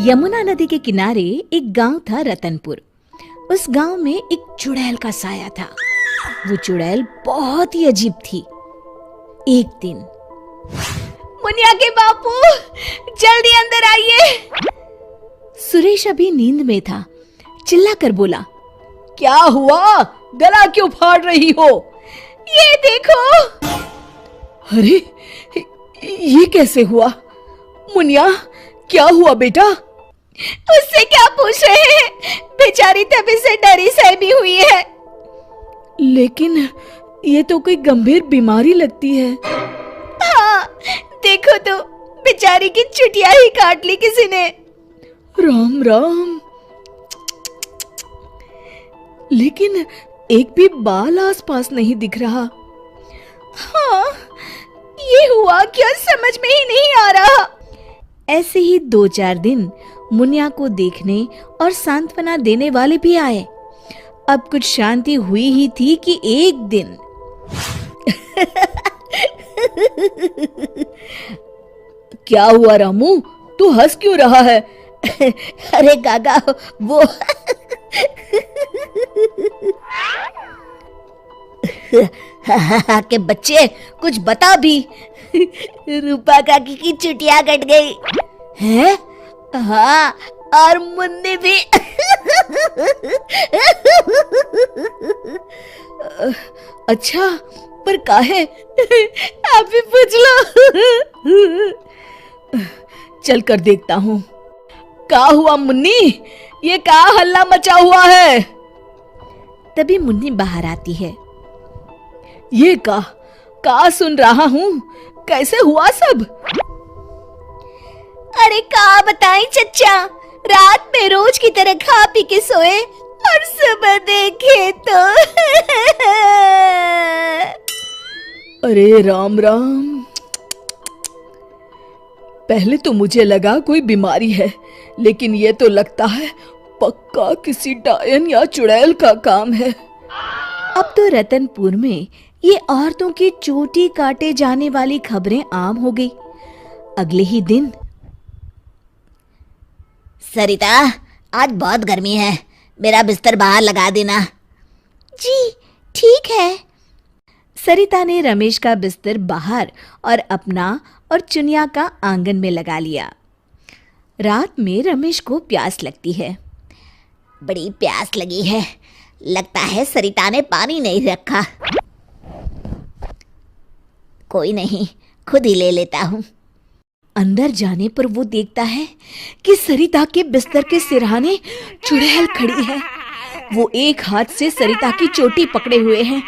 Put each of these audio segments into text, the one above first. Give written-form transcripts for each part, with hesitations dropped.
यमुना नदी के किनारे एक गांव था रतनपुर। उस गांव में एक चुड़ैल का साया था। वो चुड़ैल बहुत ही अजीब थी। एक दिन, मुनिया के बापू, जल्दी अंदर आइए। सुरेश अभी नींद में था, चिल्लाकर बोला, क्या हुआ? गला क्यों फाड़ रही हो? ये देखो। अरे, ये कैसे हुआ? मुनिया, क्या हुआ बेटा? उससे क्या पूछ रहे हैं? बेचारी तभी से डरी सहमी हुई है। लेकिन ये तो कोई गंभीर बीमारी लगती है। हाँ, देखो तो, बेचारी की चुटिया ही काट ली किसी ने। राम राम। लेकिन एक भी बाल आसपास नहीं दिख रहा। हाँ, ये हुआ क्या समझ में ही नहीं आ रहा। ऐसे ही 2-4 दिन मुनिया को देखने और सांत्वना देने वाले भी आए। अब कुछ शांति हुई ही थी कि एक दिन क्या हुआ रामू? तू हंस क्यों रहा है? अरे काका, वो के बच्चे, कुछ बता भी। रूपा काकी की चुटिया कट गई है। हाँ, और मुन्नी भी। अच्छा, पर काहे? आप भी पूछ लो। चल कर देखता हूँ। क्या हुआ मुन्नी? ये क्या हल्ला मचा हुआ है? तभी मुन्नी बाहर आती है। ये का सुन रहा हूँ? कैसे हुआ सब? अरे का बताएं चच्चा, रात में रोज की तरह खा पी के सोए और सुबह देखे तो अरे राम राम। पहले तो मुझे लगा कोई बीमारी है, लेकिन ये तो लगता है पक्का किसी डायन या चुड़ैल का काम है। अब तो रतनपुर में ये औरतों की चोटी काटे जाने वाली खबरें आम हो गई। अगले ही दिन, सरिता, आज बहुत गर्मी है, मेरा बिस्तर बाहर लगा देना। जी ठीक है। सरिता ने रमेश का बिस्तर बाहर और अपना और चुनिया का आंगन में लगा लिया। रात में रमेश को प्यास लगती है। बड़ी प्यास लगी है, लगता है सरिता ने पानी नहीं रखा। कोई नहीं, खुद ही ले लेता हूँ। अंदर जाने पर वो देखता है कि सरिता के बिस्तर के सिरहाने चुड़ैल खड़ी है। वो एक हाथ से सरिता की चोटी पकड़े हुए है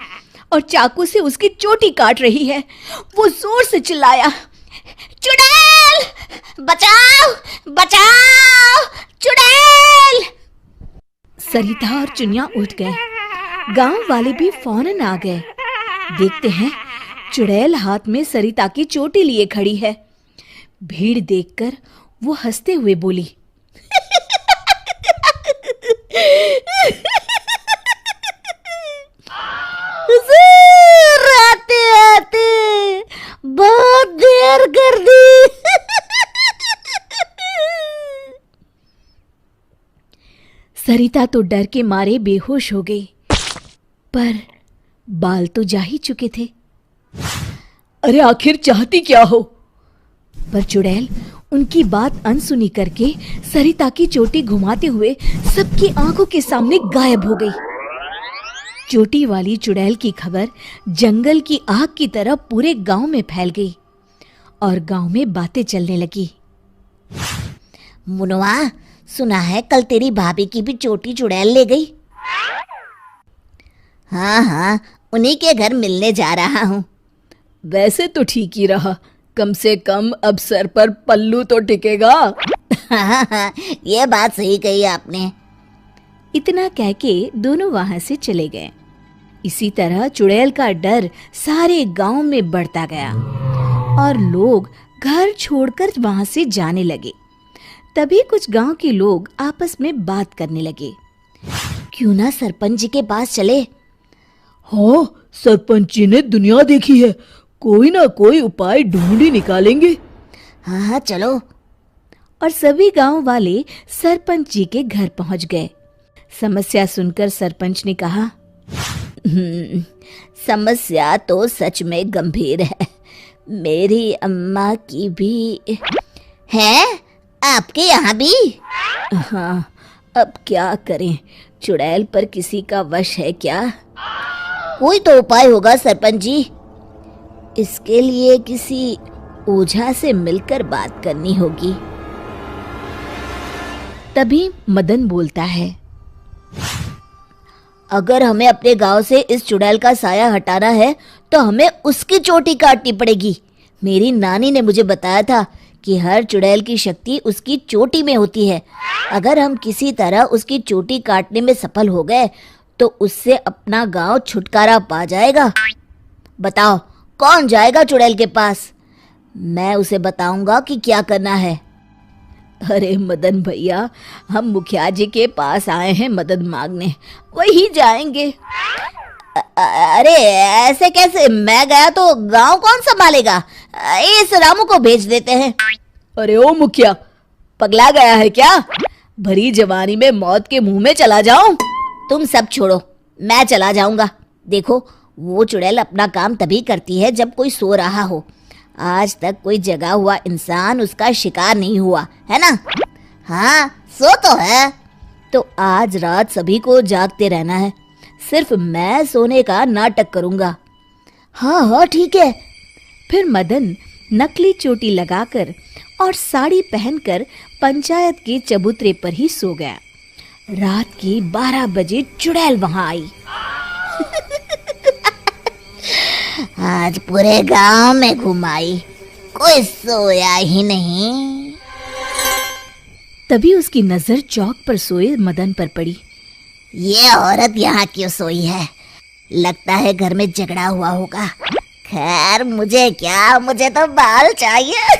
और चाकू से उसकी चोटी काट रही है। वो जोर से चिल्लाया, चुड़ैल, बचाओ बचाओ, चुड़ैल। सरिता और चुनिया उठ गए। गांव वाले भी फौरन आ गए। देखते हैं चुड़ैल हाथ में सरिता की चोटी लिए खड़ी है। भीड़ देखकर वो हंसते हुए बोली, आते आते बहुत देर कर दी। सरिता तो डर के मारे बेहोश हो गई, पर बाल तो जा ही चुके थे। अरे आखिर चाहती क्या हो? पर चुड़ैल उनकी बात अनसुनी करके सरिता की चोटी घुमाते हुए सबकी आंखों के सामने गायब हो गई। चोटी वाली चुड़ैल की खबर जंगल की आग की तरह पूरे गांव में फैल गई और गांव में बातें चलने लगी। मुनवा, सुना है कल तेरी भाभी की भी चोटी चुड़ैल ले गई। हाँ, उन्हीं के घर मिलने जा रहा हूँ। वैसे तो ठीक ही रहा, कम से कम अब सर पर पल्लू तो टिकेगा। हाँ, ये बात सही कही आपने। इतना कह के दोनों वहां से चले गए। इसी तरह चुड़ैल का डर सारे गांव में बढ़ता गया और लोग घर छोड़कर वहां से जाने लगे। तभी कुछ गांव के लोग आपस में बात करने लगे, क्यों ना सरपंच जी के पास चले। हाँ, सरपंच जी ने दुनिया देखी है, कोई ना कोई उपाय ढूंढ ही निकालेंगे। हाँ, चलो। और सभी गांव वाले सरपंच जी के घर पहुंच गए। समस्या सुनकर सरपंच ने कहा, समस्या तो सच में गंभीर है। मेरी अम्मा की भी है, आपके यहाँ भी? हाँ, अब क्या करें, चुड़ैल पर किसी का वश है क्या? कोई तो उपाय होगा सरपंच जी। इसके लिए किसी ओझा से मिलकर बात करनी होगी। तभी मदन बोलता है, अगर हमें अपने गांव से इस चुड़ैल का साया हटाना है तो हमें उसकी चोटी काटनी पड़ेगी। मेरी नानी ने मुझे बताया था कि हर चुड़ैल की शक्ति उसकी चोटी में होती है। अगर हम किसी तरह उसकी चोटी काटने में सफल हो गए तो उससे अपना गांव छुटकारा पा जाएगा। बताओ कौन जाएगा चुड़ैल के पास? मैं उसे बताऊंगा कि क्या करना है। अरे मदन भैया, हम मुखिया जी के पास आए हैं मदद मांगने, वही जाएंगे। अरे ऐसे कैसे? मैं गया तो गांव कौन संभालेगा? इस रामू को भेज देते हैं। अरे ओ मुखिया, पगला गया है क्या? भरी जवानी में मौत के मुंह में चला जाऊं? तुम सब छोड़ो, मैं चला जाऊंगा। देखो, वो चुड़ैल अपना काम तभी करती है जब कोई सो रहा हो। आज तक कोई जगा हुआ इंसान उसका शिकार नहीं हुआ है ना? हाँ, सो तो है। तो आज रात सभी को जागते रहना है, सिर्फ मैं सोने का नाटक करूंगा। हाँ हाँ ठीक है। फिर मदन नकली चोटी लगाकर और साड़ी पहनकर पंचायत के चबूतरे पर ही सो गया। रात के 12 बजे चुड़ैल वहां आई। आज पूरे गांव में घुमाई, कोई सोया ही नहीं। तभी उसकी नजर चौक पर सोए मदन पर पड़ी। ये औरत यहाँ क्यों सोई है? लगता है घर में झगड़ा हुआ होगा। खैर मुझे क्या, मुझे तो बाल चाहिए।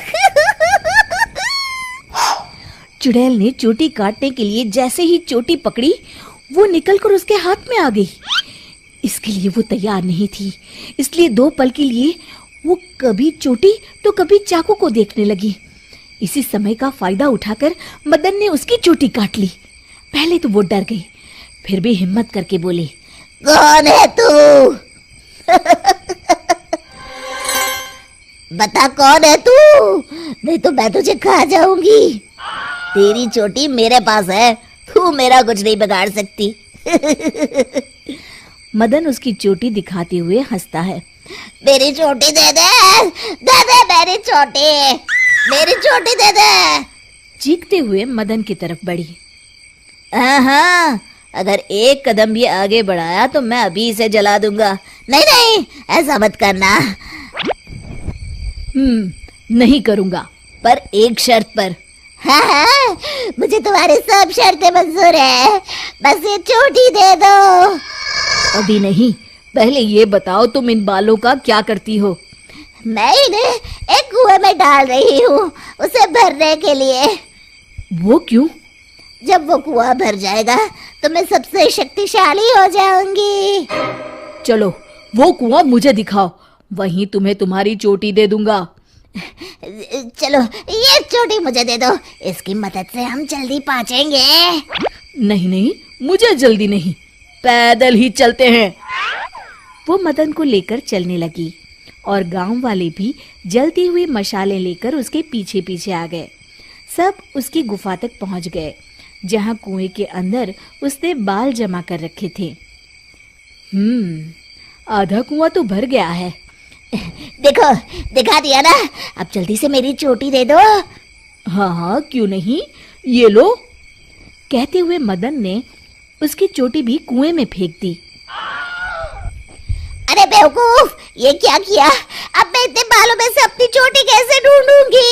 चुड़ैल ने चोटी काटने के लिए जैसे ही चोटी पकड़ी, वो निकलकर उसके हाथ में आ गई। इसके लिए वो तैयार नहीं थी, इसलिए 2 पल के लिए वो कभी चोटी तो कभी चाकू को देखने लगी। इसी समय का फायदा उठाकर मदन ने उसकी चोटी काट ली। पहले तो वो डर गई, फिर भी हिम्मत करके बोली, कौन है तू? बता कौन है तू, नहीं तो मैं तुझे खा जाऊंगी। तेरी चोटी मेरे पास है, तू मेरा कुछ नहीं बिगाड़ सकती। मदन उसकी चोटी दिखाते हुए हंसता है। मेरी चोटी दे दे, दे दे मेरी चोटी, मेरी चोटी दे दे। चीखते हुए मदन की तरफ बढ़ी। हाँ, अगर एक कदम भी आगे बढ़ाया तो मैं अभी इसे जला दूंगा। नहीं नहीं, ऐसा मत करना। नहीं करूंगा, पर एक शर्त पर। हाँ, मुझे तुम्हारी सब शर्तें मंजूर है, बस ये चोटी दे दो। अभी नहीं, पहले ये बताओ तुम इन बालों का क्या करती हो? मैं इन्हें एक कुएं में डाल रही हूँ, उसे भरने के लिए। वो क्यों? जब वो कुआं भर जाएगा तो मैं सबसे शक्तिशाली हो जाऊंगी। चलो वो कुआं मुझे दिखाओ, वहीं तुम्हें तुम्हारी चोटी दे दूंगा। चलो ये चोटी मुझे दे दो, इसकी मदद से हम जल्दी पहुंचेंगे। नहीं नहीं, मुझे जल्दी नहीं, पैदल ही चलते हैं। वो मदन को लेकर चलने लगी और गांव वाले भी जलती हुई मशालें लेकर उसके पीछे पीछे आ गए। सब उसकी गुफा तक पहुंच गए, जहां कुएं के अंदर उसने बाल जमा कर रखे थे। आधा कुआं तो भर गया है। देखो, दिखा दिया ना, अब जल्दी से मेरी चोटी दे दो। हाँ हाँ, क्यों नहीं, ये लो। कहते हुए मदन ने उसकी चोटी भी कुएं में फेंक दी। अरे बेवकूफ, ये क्या किया? अब मैं इतने बालों में से अपनी चोटी कैसे ढूंढूंगी?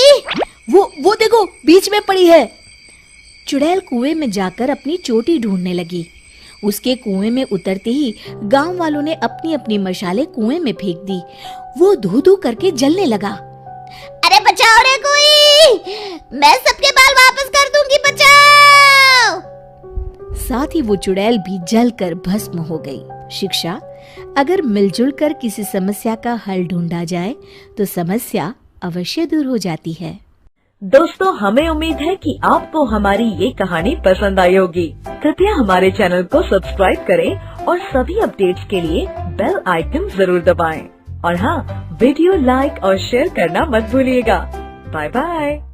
वो देखो, बीच में पड़ी है। चुड़ैल कुएं में जाकर अपनी चोटी ढूंढने लगी। उसके कुएं में उतरते ही गांव वालों ने अपनी अपनी मशालें कुएं में फेंक दी। वो धू धू करके जलने लगा। अरे बचाओ रे कोई, मैं सबके बाल वापस कर दूंगी, बचाओ। साथ ही वो चुड़ैल भी जलकर भस्म हो गई। शिक्षा: अगर मिलजुल कर किसी समस्या का हल ढूंढा जाए तो समस्या अवश्य दूर हो जाती है। दोस्तों, हमें उम्मीद है कि आपको हमारी ये कहानी पसंद आई होगी। कृपया हमारे चैनल को सब्सक्राइब करें और सभी अपडेट्स के लिए बेल आइकन जरूर दबाएं। और हाँ, वीडियो लाइक और शेयर करना मत भूलिएगा। Bye bye.